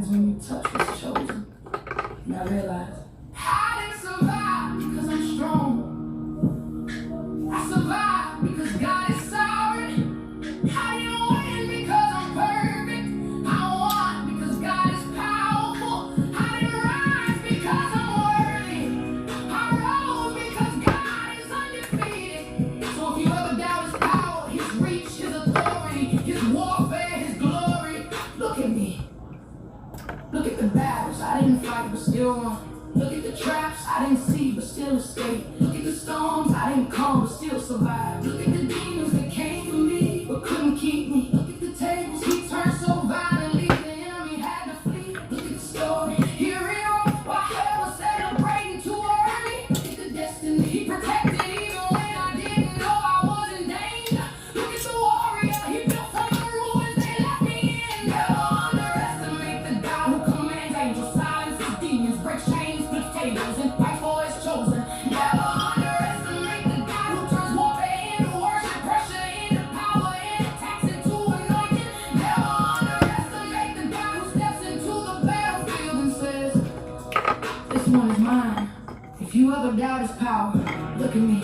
happens when you touch what's chosen. And I realized I didn't survive because I'm strong. I survived because God is sovereign. I didn't win because I'm perfect. I won because God is powerful. I didn't rise because I'm worthy. I rose because God is undefeated. So if you ever doubt His power, His reach, His authority, His warfare, His glory, look at me. Look at the battles I didn't fight but still won. Look at the traps I didn't see but still escaped. Look at the storms I didn't calm but still survived. Look at the demons that came for me but couldn't keep me. Look at the tables He turned so violently the enemy had to flee. Look at the story He rewrote while hell was celebrating too early. Look at the destiny He protected even when I didn't know I was in danger. Look at the warrior He built from the ruins they left me in. Never underestimate the God who commands angels, silences demons, breaks chains, flips tables, and fights for His chosen. Never underestimate the God who turns warfare into worship, pressure into power, and attacks into anointing. Never underestimate the God who steps into the battlefield and says, "This one is mine." If you ever doubt His power, look at me.